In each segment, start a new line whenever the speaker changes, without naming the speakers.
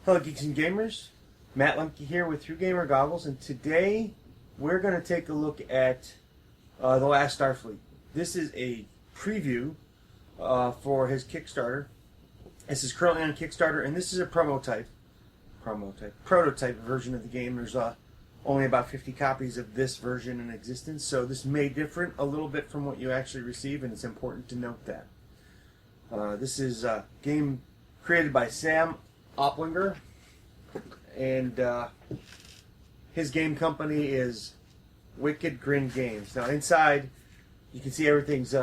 Hello Geeks and Gamers, Matt Lemke here with Through Gamer Goggles, and today we're going to take a look at The Last Starfleet. This is a preview for his Kickstarter. This is currently on Kickstarter, and this is a prototype version of the game. There's only about 50 copies of this version in existence, so this may differ a little bit from what you actually receive, and it's important to note that. This is a game created by Sam Oplinger, and his game company is Wicked Grin Games. Now inside you can see everything's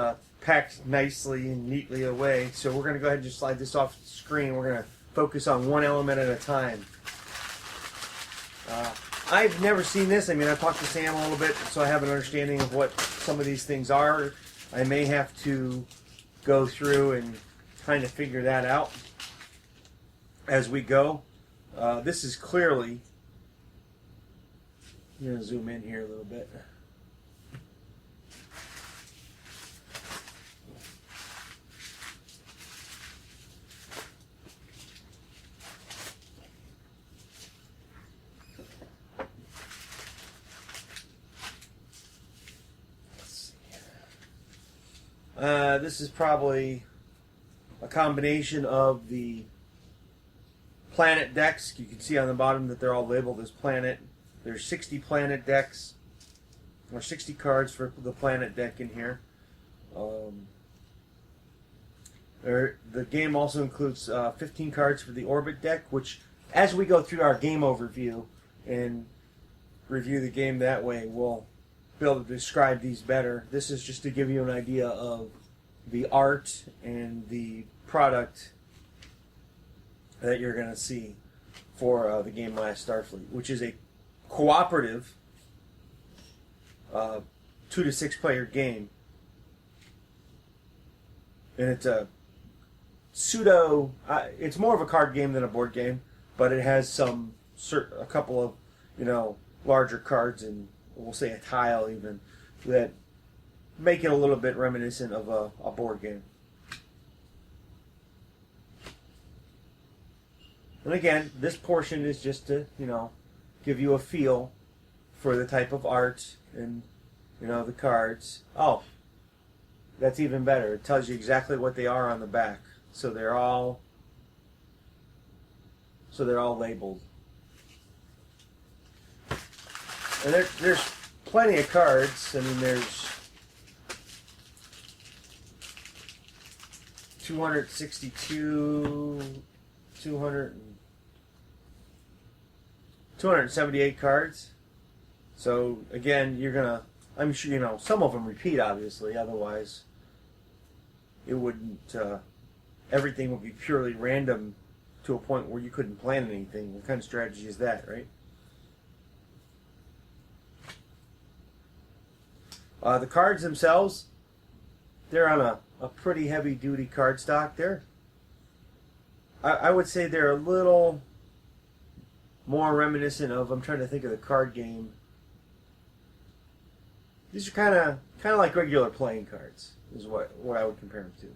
packed nicely and neatly away, so we're going to go ahead and just slide this off the screen. We're going to focus on one element at a time. I've never seen this. I mean, I've talked to Sam a little bit, so I have an understanding of what some of these things are. I may have to go through and kind of figure that out as we go. This is clearly, I'm going to zoom in here a little bit. This is probably a combination of the planet decks. You can see on the bottom that they're all labeled as planet. There's 60 planet decks, or 60 cards for the planet deck in here. The game also includes 15 cards for the orbit deck, which, as we go through our game overview and review the game that way, we'll be able to describe these better. This is just to give you an idea of the art and the product that you're going to see for the game Last Starfleet, which is a cooperative 2 to 6 player game, and it's a pseudo. It's more of a card game than a board game, but it has a couple of larger cards and we'll say a tile even that make it a little bit reminiscent of a board game. And again, this portion is just to, give you a feel for the type of art and, the cards. Oh, that's even better. It tells you exactly what they are on the back. So they're all labeled. And there's plenty of cards. I mean, there's 278 cards. So again, I'm sure some of them repeat, obviously. Otherwise, it wouldn't. Everything would be purely random to a point where you couldn't plan anything. What kind of strategy is that, right? The cards themselves, they're on a pretty heavy-duty card stock there. I would say they're a little more reminiscent of, I'm trying to think of the card game. These are kind of like regular playing cards, is what I would compare them to.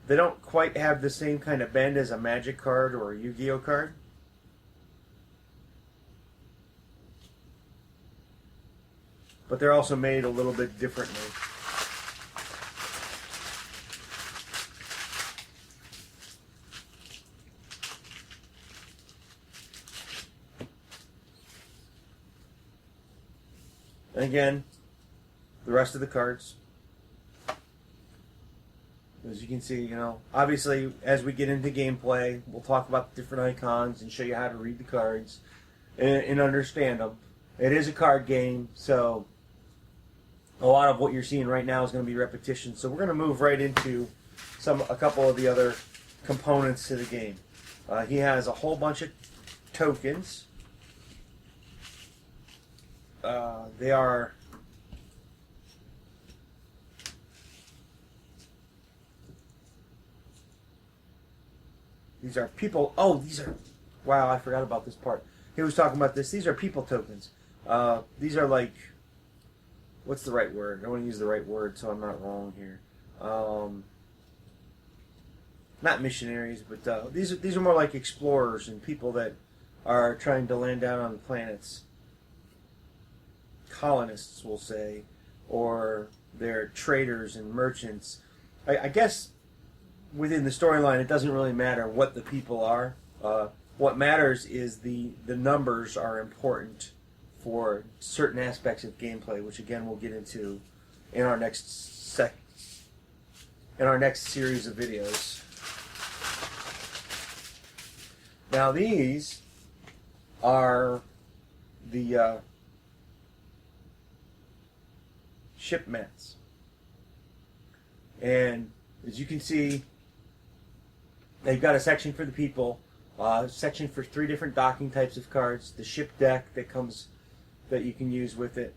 They don't quite have the same kind of bend as a Magic card or a Yu-Gi-Oh card. But they're also made a little bit differently. And again, the rest of the cards, as you can see, obviously as we get into gameplay, we'll talk about the different icons and show you how to read the cards and understand them. It is a card game, so a lot of what you're seeing right now is going to be repetition. So we're going to move right into a couple of the other components to the game. He has a whole bunch of tokens. These are people. Oh, these are. Wow, I forgot about this part. He was talking about this. These are people tokens. These are like. What's the right word? I want to use the right word so I'm not wrong here. not missionaries, but these are more like explorers and people that are trying to land down on the planets. Colonists, we'll say, or they're traders and merchants. I guess within the storyline, it doesn't really matter what the people are. What matters is the numbers are important for certain aspects of gameplay, which again we'll get into in our next series of videos. Now these are the ship mats, and as you can see, they've got a section for the people, section for 3 different docking types of cards, the ship deck that you can use with it.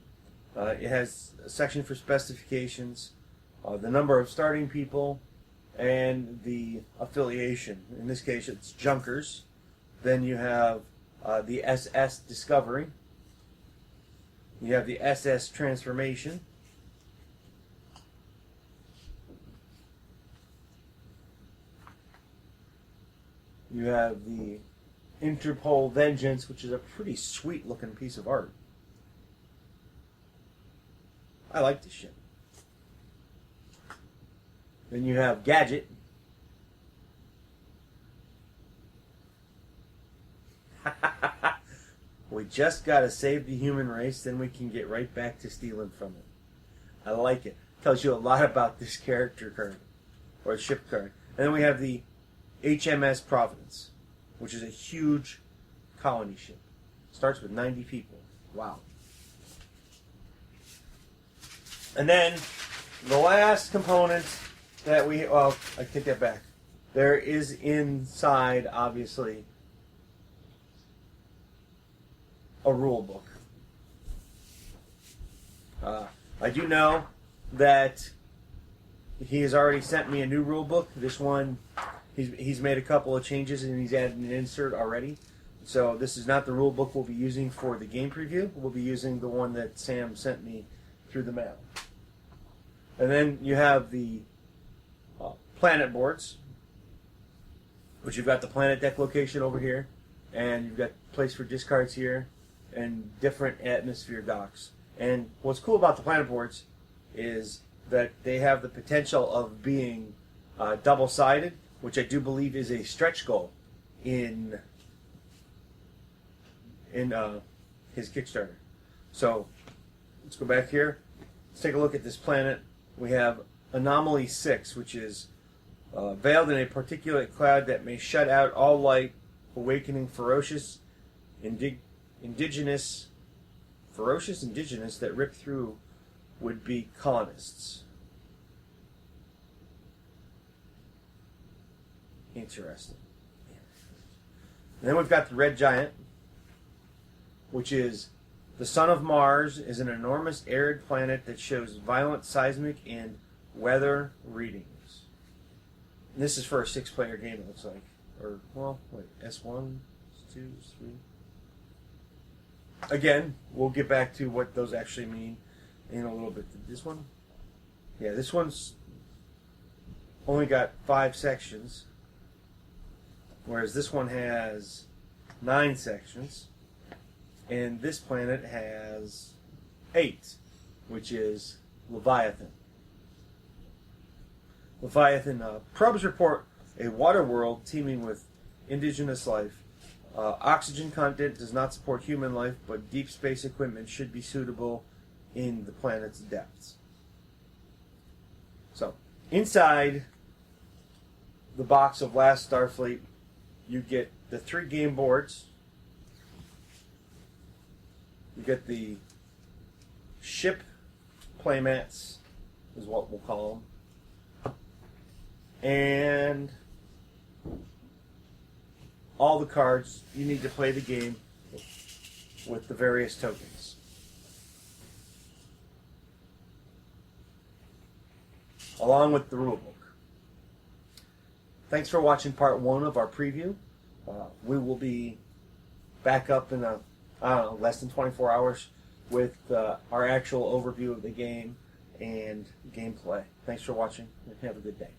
It has a section for specifications, the number of starting people, and the affiliation. In this case, it's Junkers. Then you have the SS Discovery. You have the SS Transformation. You have the Interpol Vengeance, which is a pretty sweet looking piece of art. I like this ship. Then you have Gadget. We just gotta save the human race, then we can get right back to stealing from it. I like it. Tells you a lot about this character card, or ship card. And then we have the HMS Providence, which is a huge colony ship. Starts with 90 people. Wow. And then the last component that I take that back. There is inside, obviously, a rule book. I do know that he has already sent me a new rule book. This one, he's made a couple of changes and he's added an insert already. So this is not the rule book we'll be using for the game preview. We'll be using the one that Sam sent me through the mail. And then you have the planet boards, which you've got the planet deck location over here, and you've got place for discards here, and different atmosphere docks. And what's cool about the planet boards is that they have the potential of being double-sided, which I do believe is a stretch goal in his Kickstarter. So let's go back here. Let's take a look at this planet. We have Anomaly 6, which is veiled in a particulate cloud that may shut out all light, awakening ferocious indigenous that rip through would-be colonists. Interesting. And then we've got the Red Giant, which is the Son of Mars, is an enormous arid planet that shows violent seismic and weather readings. And this is for a 6-player game, it looks like. Or, well, wait, S1, S2, S3. Again, we'll get back to what those actually mean in a little bit. This one? Yeah, this one's only got 5 sections, whereas this one has 9 sections. And this planet has 8, which is Leviathan. Leviathan probes report a water world teeming with indigenous life. Oxygen content does not support human life, but deep space equipment should be suitable in the planet's depths. So, inside the box of Last Starfleet, you get the 3 game boards. You get the ship playmats, is what we'll call them, and all the cards you need to play the game with the various tokens. Along with the rulebook. Thanks for watching part 1 of our preview. We will be back up in less than 24 hours with our actual overview of the game and gameplay. Thanks for watching, and have a good day.